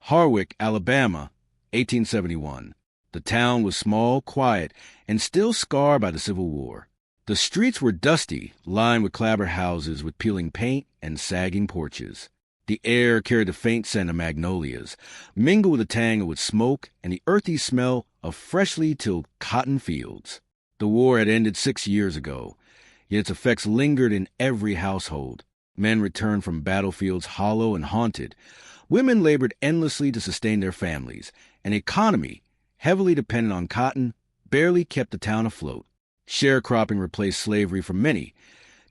Harwick, Alabama, 1871. The town was small, quiet, and still scarred by the Civil War. The streets were dusty, lined with clapboard houses with peeling paint and sagging porches. The air carried the faint scent of magnolias, mingled with the tang of wood smoke and the earthy smell of freshly tilled cotton fields. The war had ended 6 years ago, yet its effects lingered in every household. Men returned from battlefields hollow and haunted. Women labored endlessly to sustain their families. An economy, heavily dependent on cotton, barely kept the town afloat. Sharecropping replaced slavery for many,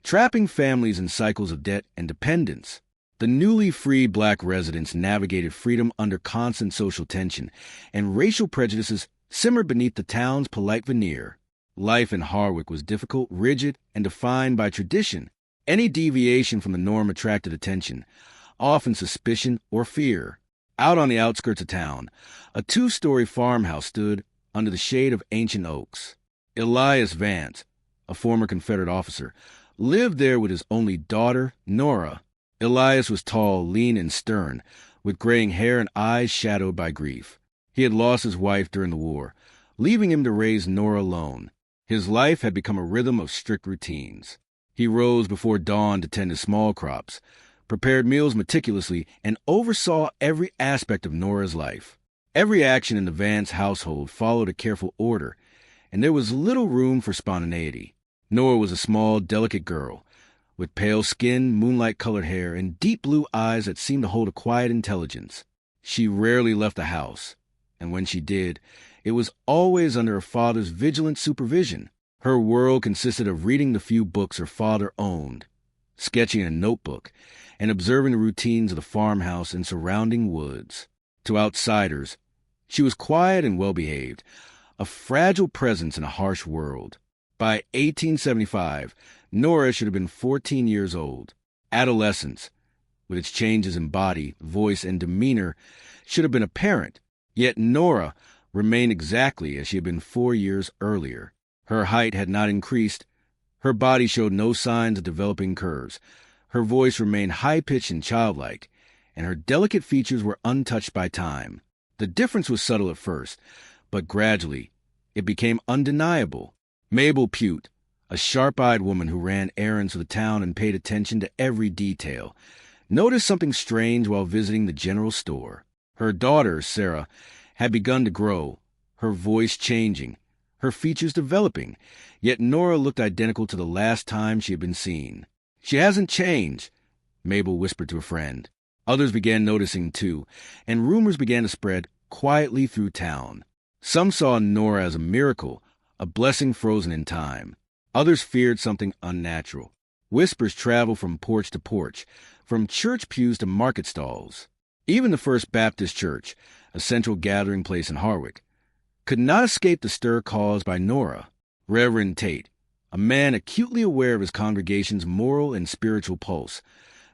trapping families in cycles of debt and dependence. The newly freed black residents navigated freedom under constant social tension, and racial prejudices simmered beneath the town's polite veneer. Life in Harwick was difficult, rigid, and defined by tradition. Any deviation from the norm attracted attention, often suspicion or fear. Out on the outskirts of town, a 2-story farmhouse stood under the shade of ancient oaks. Elias Vance, a former Confederate officer, lived there with his only daughter, Nora. Elias was tall, lean, and stern, with graying hair and eyes shadowed by grief. He had lost his wife during the war, leaving him to raise Nora alone. His life had become a rhythm of strict routines. He rose before dawn to tend his small crops, prepared meals meticulously, and oversaw every aspect of Nora's life. Every action in the Vance household followed a careful order, and there was little room for spontaneity. Nora was a small, delicate girl, with pale skin, moonlight-colored hair, and deep blue eyes that seemed to hold a quiet intelligence. She rarely left the house, and when she did, it was always under her father's vigilant supervision. Her world consisted of reading the few books her father owned, sketching in a notebook, and observing the routines of the farmhouse and surrounding woods. To outsiders, she was quiet and well-behaved, a fragile presence in a harsh world. By 1875, Nora should have been 14 years old. Adolescence, with its changes in body, voice, and demeanor, should have been apparent, yet Nora remained exactly as she had been 4 years earlier. Her height had not increased. Her body showed no signs of developing curves. Her voice remained high-pitched and childlike, and her delicate features were untouched by time. The difference was subtle at first, but gradually it became undeniable. Mabel Pute, a sharp-eyed woman who ran errands for the town and paid attention to every detail, noticed something strange while visiting the general store. Her daughter, Sarah, had begun to grow, her voice changing, her features developing, yet Nora looked identical to the last time she had been seen. "She hasn't changed," Mabel whispered to a friend. Others began noticing, too, and rumors began to spread quietly through town. Some saw Nora as a miracle, a blessing frozen in time. Others feared something unnatural. Whispers traveled from porch to porch, from church pews to market stalls. Even the First Baptist Church, a central gathering place in Harwick, could not escape the stir caused by Nora. Reverend Tate, a man acutely aware of his congregation's moral and spiritual pulse,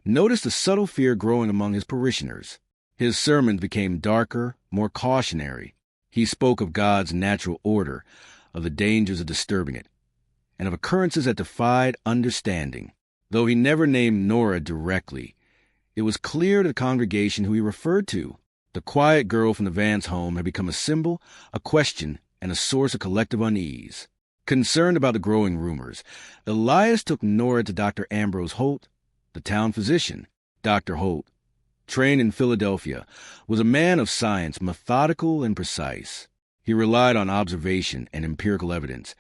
noticed a subtle fear growing among his parishioners. His sermons became darker, more cautionary. He spoke of God's natural order, of the dangers of disturbing it, and of occurrences that defied understanding. Though he never named Nora directly, it was clear to the congregation who he referred to. The quiet girl from the Vance home had become a symbol, a question, and a source of collective unease. Concerned about the growing rumors, Elias took Nora to Dr. Ambrose Holt, the town physician. Dr. Holt, trained in Philadelphia, was a man of science, methodical and precise. He relied on observation and empirical evidence,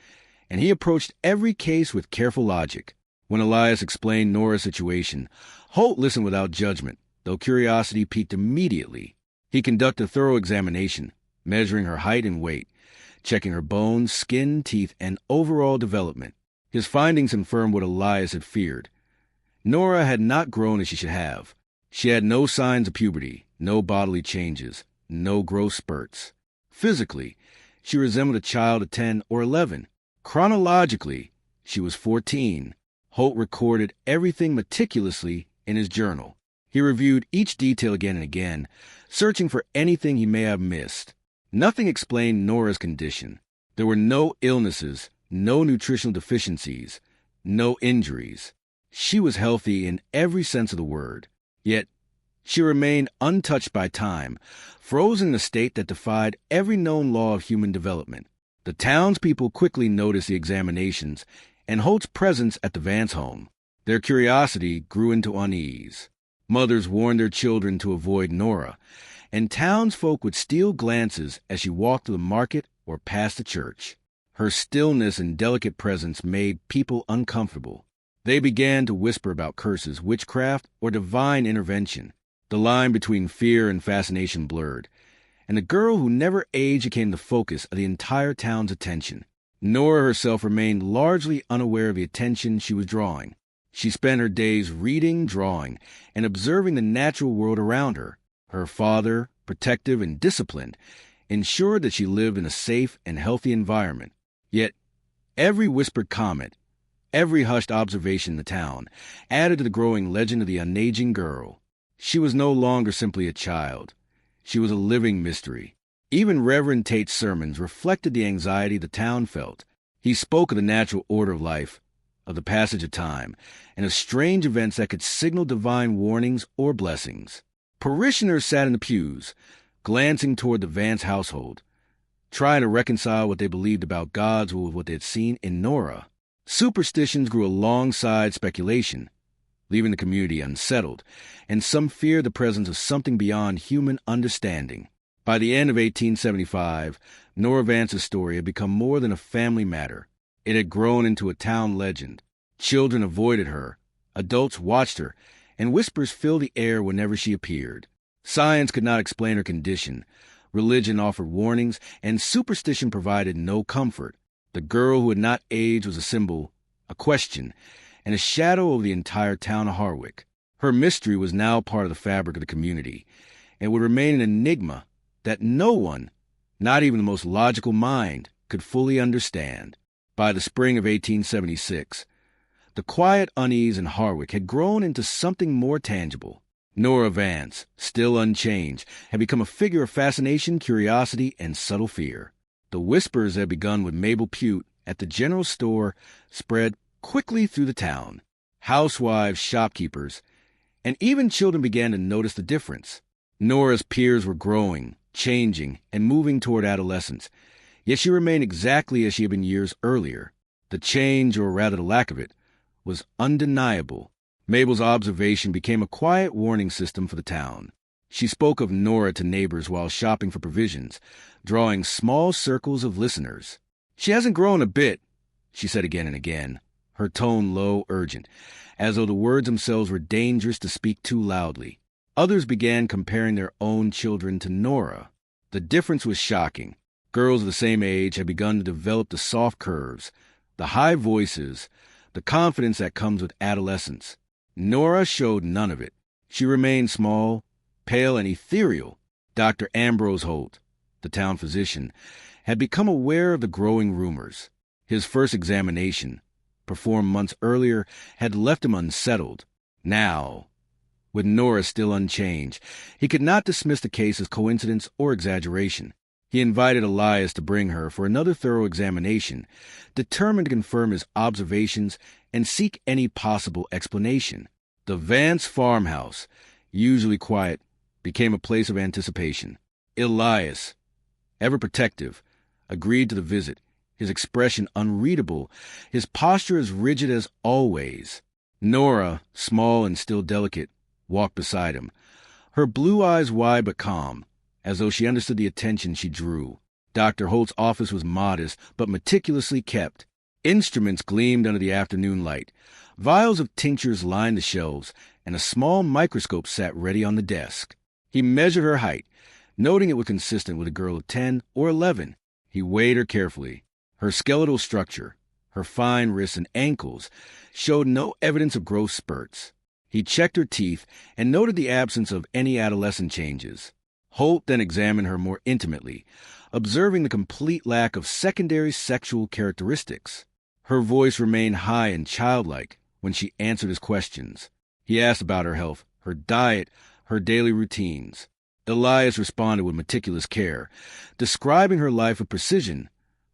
and he approached every case with careful logic. When Elias explained Nora's situation, Holt listened without judgment, though curiosity piqued immediately. He conducted a thorough examination, measuring her height and weight, checking her bones, skin, teeth, and overall development. His findings confirmed what Elias had feared. Nora had not grown as she should have. She had no signs of puberty, no bodily changes, no growth spurts. Physically, she resembled a child of 10 or 11. Chronologically, she was 14. Holt recorded everything meticulously in his journal. He reviewed each detail again and again, searching for anything he may have missed. Nothing explained Nora's condition. There were no illnesses, no nutritional deficiencies, no injuries. She was healthy in every sense of the word. Yet, She remained untouched by time, frozen in a state that defied every known law of human development. The townspeople quickly noticed the examinations and Holt's presence at the Vance home. Their curiosity grew into unease. Mothers warned their children to avoid Nora, and townsfolk would steal glances as she walked through the market or past the church. Her stillness and delicate presence made people uncomfortable. They began to whisper about curses, witchcraft, or divine intervention. The line between fear and fascination blurred, and the girl who never aged became the focus of the entire town's attention. Nora herself remained largely unaware of the attention she was drawing. She spent her days reading, drawing, and observing the natural world around her. Her father, protective and disciplined, ensured that she lived in a safe and healthy environment. Yet, every whispered comment, every hushed observation in the town, added to the growing legend of the unaging girl. She was no longer simply a child. She was a living mystery. Even Reverend Tate's sermons reflected the anxiety the town felt. He spoke of the natural order of life, of the passage of time, and of strange events that could signal divine warnings or blessings. Parishioners sat in the pews, glancing toward the Vance household, trying to reconcile what they believed about gods with what they had seen in Nora. Superstitions grew alongside speculation, leaving the community unsettled, and some feared the presence of something beyond human understanding. By the end of 1875, Nora Vance's story had become more than a family matter. It had grown into a town legend. Children avoided her, adults watched her, and whispers filled the air whenever she appeared. Science could not explain her condition. Religion offered warnings, and superstition provided no comfort. The girl who had not aged was a symbol, a question, and a shadow over the entire town of Harwick. Her mystery was now part of the fabric of the community, and would remain an enigma that no one, not even the most logical mind, could fully understand. By the spring of 1876, the quiet unease in Harwick had grown into something more tangible. Nora Vance, still unchanged, had become a figure of fascination, curiosity, and subtle fear. The whispers that had begun with Mabel Pute at the general store spread quickly through the town. Housewives, shopkeepers, and even children began to notice the difference. Nora's peers were growing, changing, and moving toward adolescence, yet she remained exactly as she had been years earlier. The change, or rather the lack of it, was undeniable. Mabel's observation became a quiet warning system for the town. She spoke of Nora to neighbors while shopping for provisions, drawing small circles of listeners. "She hasn't grown a bit," she said again and again, her tone low, urgent, as though the words themselves were dangerous to speak too loudly. Others began comparing their own children to Nora. The difference was shocking. Girls of the same age had begun to develop the soft curves, the high voices, the confidence that comes with adolescence. Nora showed none of it. She remained small, pale, and ethereal. Dr. Ambrose Holt, the town physician, had become aware of the growing rumors. His first examination, performed months earlier, had left him unsettled. Now, with Nora still unchanged, he could not dismiss the case as coincidence or exaggeration. He invited Elias to bring her for another thorough examination, determined to confirm his observations and seek any possible explanation. The Vance farmhouse, usually quiet, became a place of anticipation. Elias, ever protective, agreed to the visit, his expression unreadable, his posture as rigid as always. Nora, small and still delicate, walked beside him, her blue eyes wide but calm, as though she understood the attention she drew. Dr. Holt's office was modest but meticulously kept. Instruments gleamed under the afternoon light. Vials of tinctures lined the shelves, and a small microscope sat ready on the desk. He measured her height, noting it was consistent with a girl of 10 or 11. He weighed her carefully. Her skeletal structure, her fine wrists and ankles, showed no evidence of growth spurts. He checked her teeth and noted the absence of any adolescent changes. Holt then examined her more intimately, observing the complete lack of secondary sexual characteristics. Her voice remained high and childlike when she answered his questions. He asked about her health, her diet, her daily routines. Elias responded with meticulous care, describing her life with precision: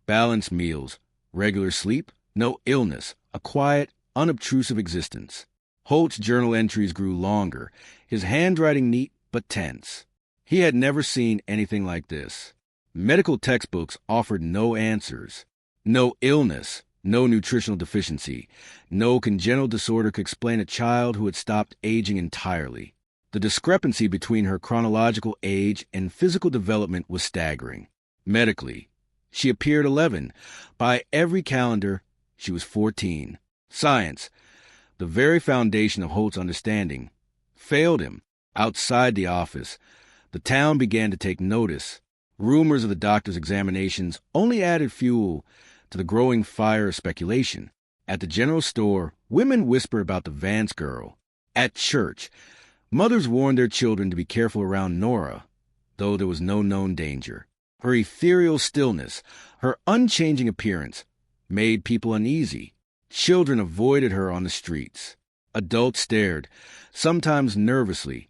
balanced meals, regular sleep, no illness, a quiet, unobtrusive existence. Holt's journal entries grew longer, his handwriting neat but tense. He had never seen anything like this. Medical textbooks offered no answers. No illness, no nutritional deficiency, no congenital disorder could explain a child who had stopped aging entirely. The discrepancy between her chronological age and physical development was staggering. Medically, she appeared 11. By every calendar, she was 14. Science, the very foundation of Holt's understanding, failed him. Outside the office, the town began to take notice. Rumors of the doctor's examinations only added fuel to the growing fire of speculation. At the general store, women whispered about the Vance girl. At church, mothers warned their children to be careful around Nora, though there was no known danger. Her ethereal stillness, her unchanging appearance, made people uneasy. Children avoided her on the streets. Adults stared, sometimes nervously,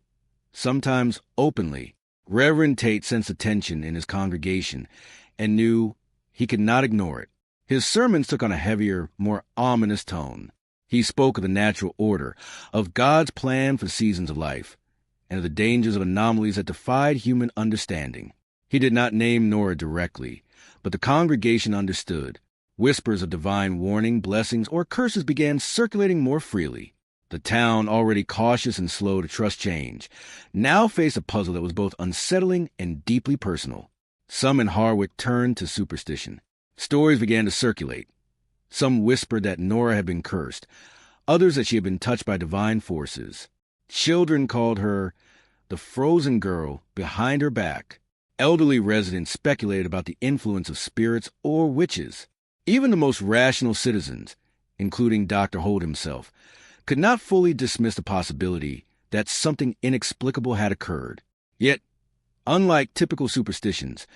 sometimes openly. Reverend Tate sensed a tension in his congregation and knew he could not ignore it. His sermons took on a heavier, more ominous tone. He spoke of the natural order, of God's plan for seasons of life, and of the dangers of anomalies that defied human understanding. He did not name Nora directly, but the congregation understood. Whispers of divine warning, blessings, or curses began circulating more freely. The town, already cautious and slow to trust change, now faced a puzzle that was both unsettling and deeply personal. Some in Harwick turned to superstition. Stories began to circulate. Some whispered that Nora had been cursed, others that she had been touched by divine forces. Children called her the frozen girl behind her back. Elderly residents speculated about the influence of spirits or witches. Even the most rational citizens, including Dr. Holt himself, could not fully dismiss the possibility that something inexplicable had occurred. Yet, unlike typical superstitions,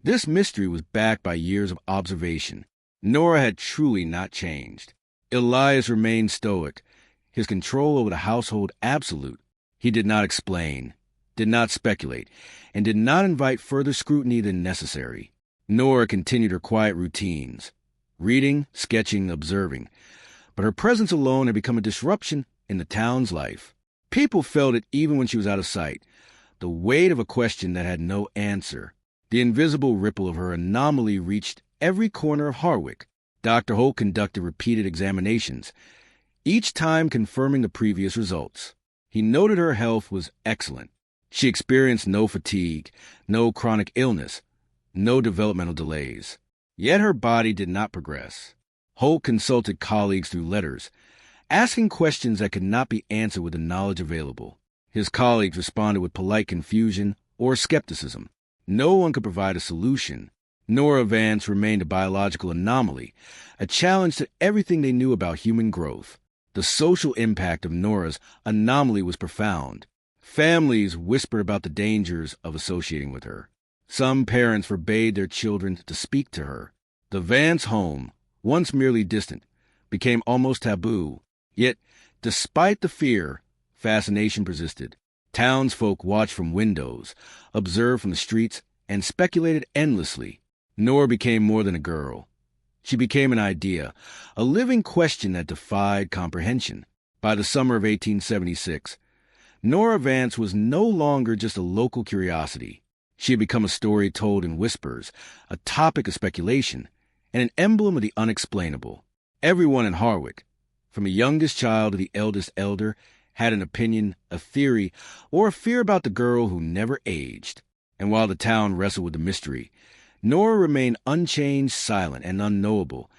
this mystery was backed by years of observation. Nora had truly not changed. Elias remained stoic, his control over the household absolute. He did not explain, did not speculate, and did not invite further scrutiny than necessary. Nora continued her quiet routines, reading, sketching, observing, but her presence alone had become a disruption in the town's life. People felt it even when she was out of sight, the weight of a question that had no answer. The invisible ripple of her anomaly reached every corner of Harwick. Dr. Holt conducted repeated examinations, each time confirming the previous results. He noted her health was excellent. She experienced no fatigue, no chronic illness, no developmental delays. Yet her body did not progress. Holt consulted colleagues through letters, asking questions that could not be answered with the knowledge available. His colleagues responded with polite confusion or skepticism. No one could provide a solution. Nora Vance remained a biological anomaly, a challenge to everything they knew about human growth. The social impact of Nora's anomaly was profound. Families whispered about the dangers of associating with her. Some parents forbade their children to speak to her. The Vance home, once merely distant, became almost taboo. Yet, despite the fear, fascination persisted. Townsfolk watched from windows, observed from the streets, and speculated endlessly. Nora became more than a girl. She became an idea, a living question that defied comprehension. By the summer of 1876, Nora Vance was no longer just a local curiosity. She had become a story told in whispers, a topic of speculation, and an emblem of the unexplainable. Everyone in Harwick, from the youngest child to the eldest elder, had an opinion, a theory, or a fear about the girl who never aged. And while the town wrestled with the mystery, Nora remained unchanged, silent, and unknowable,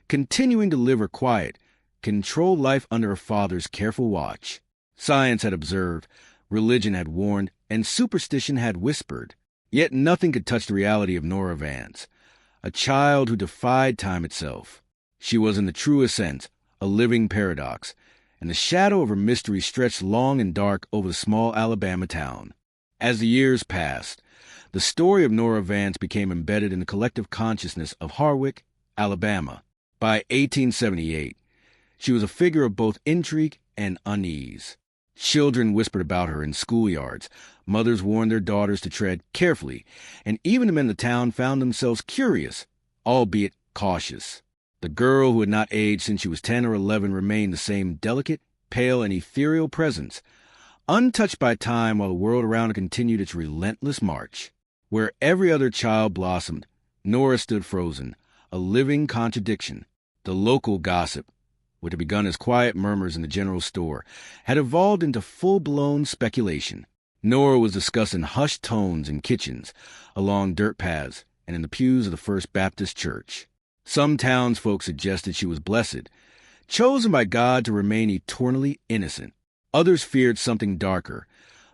continuing to live her quiet, controlled life under her father's careful watch. Science had observed, religion had warned, and superstition had whispered. Yet nothing could touch the reality of Nora Vance, a child who defied time itself. She was in the truest sense a living paradox, and the shadow of her mystery stretched long and dark over the small Alabama town. As the years passed, the story of Nora Vance became embedded in the collective consciousness of Harwick, Alabama. By 1878, she was a figure of both intrigue and unease. Children whispered about her in schoolyards, mothers warned their daughters to tread carefully, and even the men of the town found themselves curious, albeit cautious. The girl who had not aged since she was 10 or 11 remained the same delicate, pale and ethereal presence, untouched by time while the world around her continued its relentless march. Where every other child blossomed, Nora stood frozen, a living contradiction. The local gossip, which had begun as quiet murmurs in the general store, had evolved into full-blown speculation. Nora was discussed in hushed tones in kitchens, along dirt paths, and in the pews of the First Baptist Church. Some townsfolk suggested she was blessed, chosen by God to remain eternally innocent. Others feared something darker,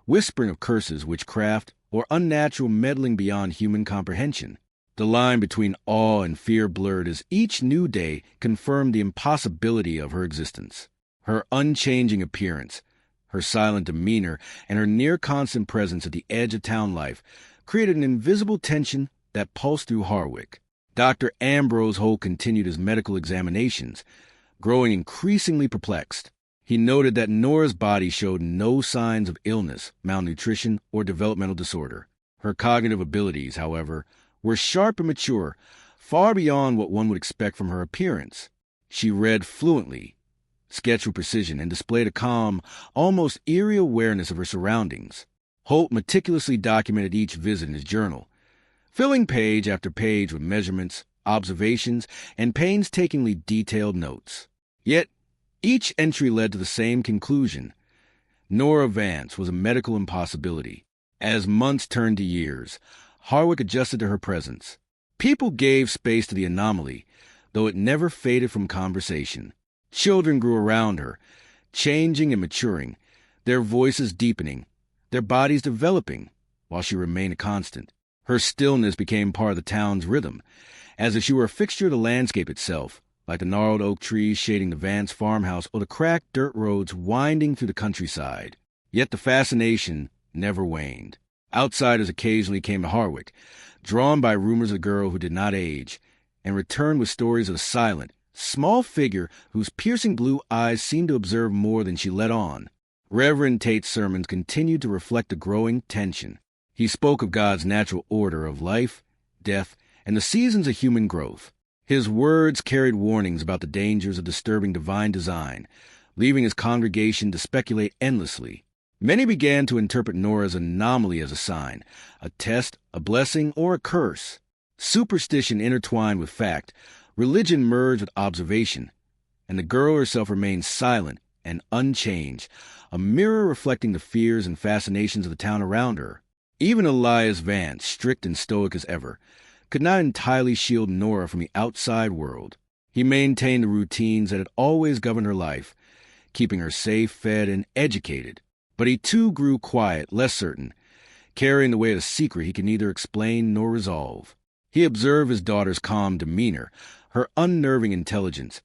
whispering of curses, witchcraft, or unnatural meddling beyond human comprehension. The line between awe and fear blurred as each new day confirmed the impossibility of her existence. Her unchanging appearance, her silent demeanor, and her near-constant presence at the edge of town life created an invisible tension that pulsed through Harwick. Dr. Ambrose Holt continued his medical examinations, growing increasingly perplexed. He noted that Nora's body showed no signs of illness, malnutrition, or developmental disorder. Her cognitive abilities, however, were sharp and mature, far beyond what one would expect from her appearance. She read fluently, sketched with precision, and displayed a calm, almost eerie awareness of her surroundings. Holt meticulously documented each visit in his journal, filling page after page with measurements, observations, and painstakingly detailed notes. Yet, each entry led to the same conclusion. Nora Vance was a medical impossibility. As months turned to years, Harwick adjusted to her presence. People gave space to the anomaly, though it never faded from conversation. Children grew around her, changing and maturing, their voices deepening, their bodies developing, while she remained a constant. Her stillness became part of the town's rhythm, as if she were a fixture of the landscape itself, like the gnarled oak trees shading the Vance farmhouse or the cracked dirt roads winding through the countryside. Yet the fascination never waned. Outsiders occasionally came to Harwick, drawn by rumors of the girl who did not age, and returned with stories of a silent, small figure whose piercing blue eyes seemed to observe more than she let on. Reverend Tate's sermons continued to reflect the growing tension. He spoke of God's natural order of life, death, and the seasons of human growth. His words carried warnings about the dangers of disturbing divine design, leaving his congregation to speculate endlessly. Many began to interpret Nora's anomaly as a sign, a test, a blessing, or a curse. Superstition intertwined with fact, religion merged with observation, and the girl herself remained silent and unchanged, a mirror reflecting the fears and fascinations of the town around her. Even Elias Vance, strict and stoic as ever, could not entirely shield Nora from the outside world. He maintained the routines that had always governed her life, keeping her safe, fed, and educated. But he too grew quiet, less certain, carrying the weight of a secret he could neither explain nor resolve. He observed his daughter's calm demeanor, her unnerving intelligence,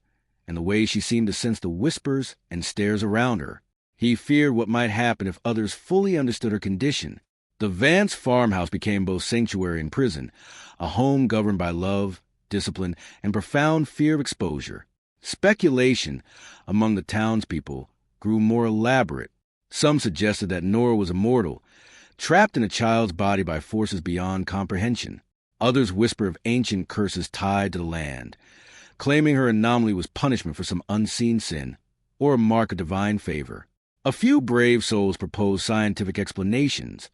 and the way she seemed to sense the whispers and stares around her. He feared what might happen if others fully understood her condition. The Vance farmhouse became both sanctuary and prison, a home governed by love, discipline, and profound fear of exposure. Speculation among the townspeople grew more elaborate. Some suggested that Nora was immortal, trapped in a child's body by forces beyond comprehension. Others whispered of ancient curses tied to the land, claiming her anomaly was punishment for some unseen sin or a mark of divine favor. A few brave souls proposed scientific explanations.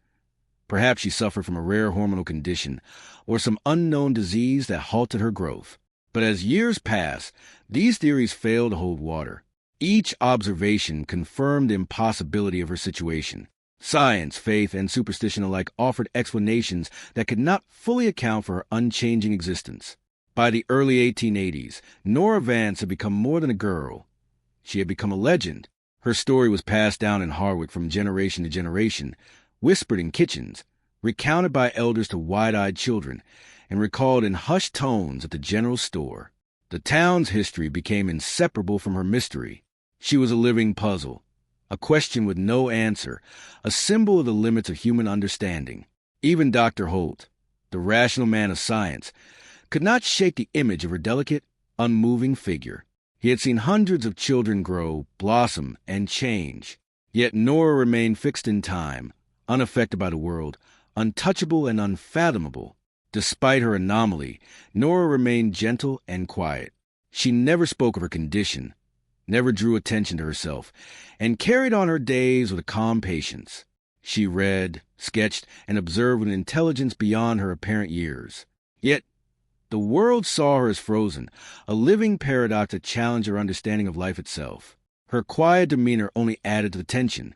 Perhaps she suffered from a rare hormonal condition or some unknown disease that halted her growth. But as years passed, these theories failed to hold water. Each observation confirmed the impossibility of her situation. Science, faith, and superstition alike offered explanations that could not fully account for her unchanging existence. By the early 1880s, Nora Vance had become more than a girl. She had become a legend. Her story was passed down in Harwick from generation to generation, whispered in kitchens, recounted by elders to wide-eyed children, and recalled in hushed tones at the general store. The town's history became inseparable from her mystery. She was a living puzzle, a question with no answer, a symbol of the limits of human understanding. Even Dr. Holt, the rational man of science, could not shake the image of her delicate, unmoving figure. He had seen hundreds of children grow, blossom, and change. Yet Nora remained fixed in time, unaffected by the world, untouchable and unfathomable. Despite her anomaly, Nora remained gentle and quiet. She never spoke of her condition, never drew attention to herself, and carried on her days with a calm patience. She read, sketched, and observed with an intelligence beyond her apparent years. Yet, the world saw her as frozen, a living paradox that challenged her understanding of life itself. Her quiet demeanor only added to the tension.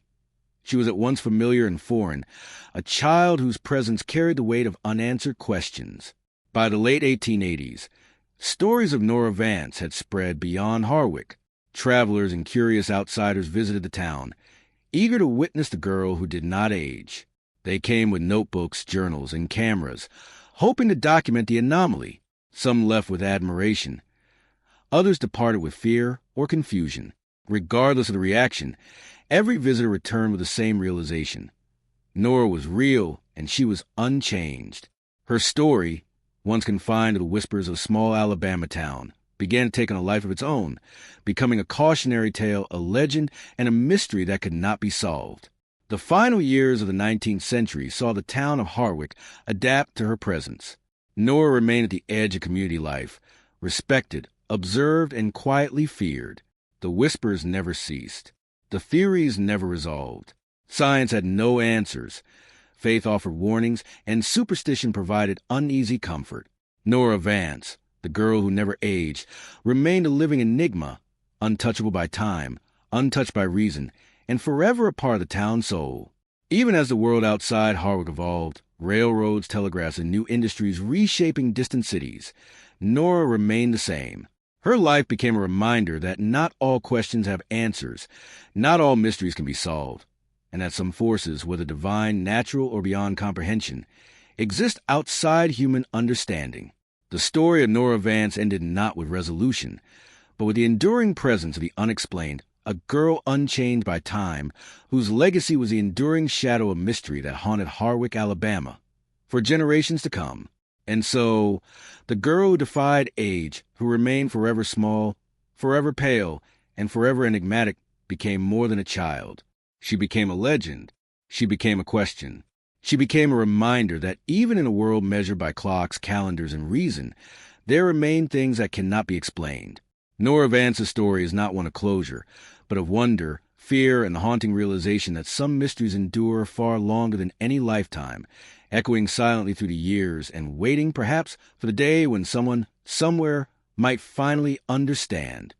She was at once familiar and foreign, a child whose presence carried the weight of unanswered questions. By the late 1880s, stories of Nora Vance had spread beyond Harwick. Travelers and curious outsiders visited the town, eager to witness the girl who did not age. They came with notebooks, journals, and cameras, hoping to document the anomaly. Some left with admiration. Others departed with fear or confusion. Regardless of the reaction, every visitor returned with the same realization. Nora was real, and she was unchanged. Her story, once confined to the whispers of a small Alabama town, began to take on a life of its own, becoming a cautionary tale, a legend, and a mystery that could not be solved. The final years of the 19th century saw the town of Harwick adapt to her presence. Nora remained at the edge of community life, respected, observed, and quietly feared. The whispers never ceased. The theories never resolved. Science had no answers. Faith offered warnings, and superstition provided uneasy comfort. Nora Vance, the girl who never aged, remained a living enigma, untouchable by time, untouched by reason, and forever a part of the town's soul. Even as the world outside Harwick evolved, railroads, telegraphs, and new industries reshaping distant cities, Nora remained the same. Her life became a reminder that not all questions have answers, not all mysteries can be solved, and that some forces, whether divine, natural, or beyond comprehension, exist outside human understanding. The story of Nora Vance ended not with resolution, but with the enduring presence of the unexplained, a girl unchanged by time, whose legacy was the enduring shadow of mystery that haunted Harwick, Alabama, for generations to come. And so, the girl who defied age, who remained forever small, forever pale, and forever enigmatic, became more than a child. She became a legend. She became a question. She became a reminder that even in a world measured by clocks, calendars, and reason, there remain things that cannot be explained. Nora Vance's story is not one of closure, but of wonder, fear, and the haunting realization that some mysteries endure far longer than any lifetime, echoing silently through the years and waiting, perhaps, for the day when someone, somewhere, might finally understand.